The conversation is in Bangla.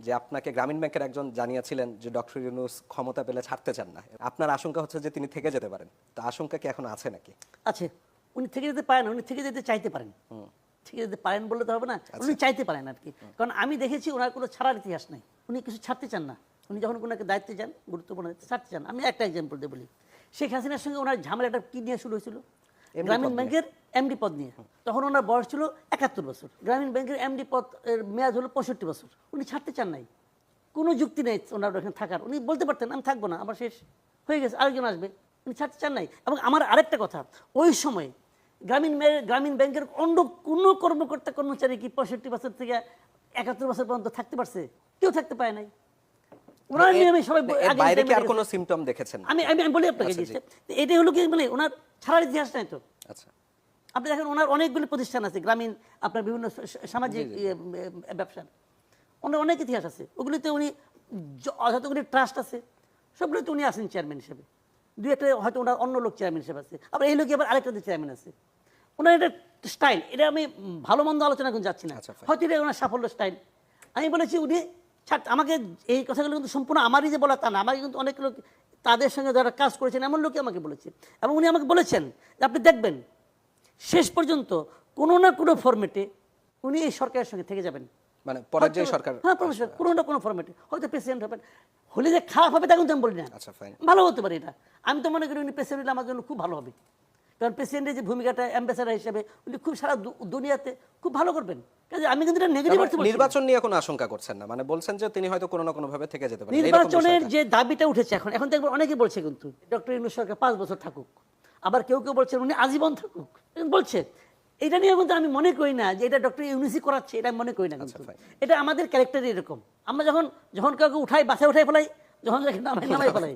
যে আপনাকে গ্রামীণ ব্যাংকের একজন জানিয়েছিলেন যে ডক্টর ইউনূস ক্ষমতা পেলে ছাড়তে চান না। আপনার আশঙ্কা হচ্ছে যে তিনি থেকে যেতে পারেন। তো আশঙ্কা কি এখন আছে নাকি? আছে, উনি থেকে যেতে পারেন, উনি থেকে যেতে চাইতে পারেন। থেকে যেতে পারেন বললে তো হবে না, উনি চাইতে পারেন আর কি। কারণ আমি দেখেছি ওনার কোনো ছাড়ার ইতিহাস নাই, উনি কিছু ছাড়তে চান না। উনি যখন কোনো একটা দায়িত্বে যান, গুরুত্বপূর্ণ দায়িত্বে ছাড়তে চান। আমি একটা এক্সাম্পল দিয়ে বলি, শেখ হাসিনার সঙ্গে ওনার ঝামেলাটা কি নিয়ে শুরু হয়েছিল? গ্রামীণ ব্যাংকের এমডি পদ নিয়ে। তখন ওনার বয়স ছিল 71 বছর। গ্রামীণ ব্যাংকের এমডি পদ এর মেয়াদ হলো 65 বছর। উনি ছাড়তে চান নাই, কোনো যুক্তি নেই ওনার ওখানে থাকার। উনি বলতে পারতেন আমি থাকবো না, আমার শেষ হয়ে গেছে, আরেকজন আসবে। উনি ছাড়তে চান নাই। এবং আমার আরেকটা কথা, ওই সময় গ্রামীণ ব্যাংকের অন্য কোনো কর্মকর্তা কর্মচারী কি 65 বছর থেকে 71 বছর পর্যন্ত থাকতে পারছে? কেউ থাকতে পারে নাই। ওনার নিয়মে সবাই বাইরে কি আর কোনো সিম্পটম দেখেছেন? আমি বলি আপনাকে, এটা হলো কি মানে ওনার ছাড়ার ইতিহাস নাই তো। আচ্ছা, আপনি দেখেন ওনার অনেকগুলি প্রতিষ্ঠান আছে গ্রামীণ, আপনার বিভিন্ন সামাজিক ব্যবসার, ওনার অনেক ইতিহাস আছে। ওগুলিতে উনি যতগুলি ট্রাস্ট আছে সবগুলোতে উনি আছেন চেয়ারম্যান হিসেবে। দুই একটা হয়তো ওনার অন্য লোক চেয়ারম্যান হিসেবে আছে, আবার এই লোকে আবার আরেকটা চেয়ারম্যান আছে। ওনার এটা স্টাইল, এটা আমি ভালো মন্দ আলোচনা করে যাচ্ছি না, হয়তো এটা ওনার সাফল্য স্টাইল। আমি বলেছি উনি আমাকে এই কথাগুলো কিন্তু সম্পূর্ণ আমারই যে বলা তা না, আমাকে কিন্তু অনেক লোক তাদের সঙ্গে যারা কাজ করেছেন এমন লোকই আমাকে বলেছে। এবং উনি আমাকে বলেছেন যে আপনি দেখবেন শেষ পর্যন্ত কোনো না কোনো ফরম্যাটে উনি এই সরকারের সঙ্গে থেকে যাবেন। মানে পরাজয় সরকার, হ্যাঁ প্রফেসর, কোনো না কোনো ফরম্যাটে হয়তো প্রেসিডেন্ট হবেন। হলে যে খারাপ হবে তা কিন্তু আমি বলি না, আচ্ছা ফাইন, ভালো হতে পারে এটা। আমি তো মনে করি উনি প্রেসিডেন্ট হলে আমার জন্য খুব ভালো হবে। কারণ প্রেসিডেন্টের যে ভূমিকাটা অ্যাম্বাসেডর হিসেবে উনি খুব সারা দুনিয়াতে খুব ভালো করবেন। কাজে আমি কিন্তু এটা নেগেটিভ অর্থে বলছি না। নির্বাচন নিয়ে কোনো আশঙ্কা করছেন না, মানে বলছেন যে তিনি হয়তো কোনো না কোনো ভাবে থেকে যেতে পারেন। নির্বাচনের যে দাবিটা উঠেছে এখন দেখবেন অনেকেই বলছে কিন্তু ডক্টর ইউনূস সরকার 5 বছর থাকুক, আবার কেউ কেউ বলছেন উনি আজীবন থাকুক বলছে। এটা নিয়ে কিন্তু আমি মনে করি না যে এটা ডক্টর ইউনূসই করাচ্ছে, এটা আমি মনে করি না। কিন্তু এটা আমাদের ক্যারেক্টারই এরকম, আমরা যখন কাউকে উঠাই বাসায় উঠাই ফেলাই, যখন নামাই ফেলাই।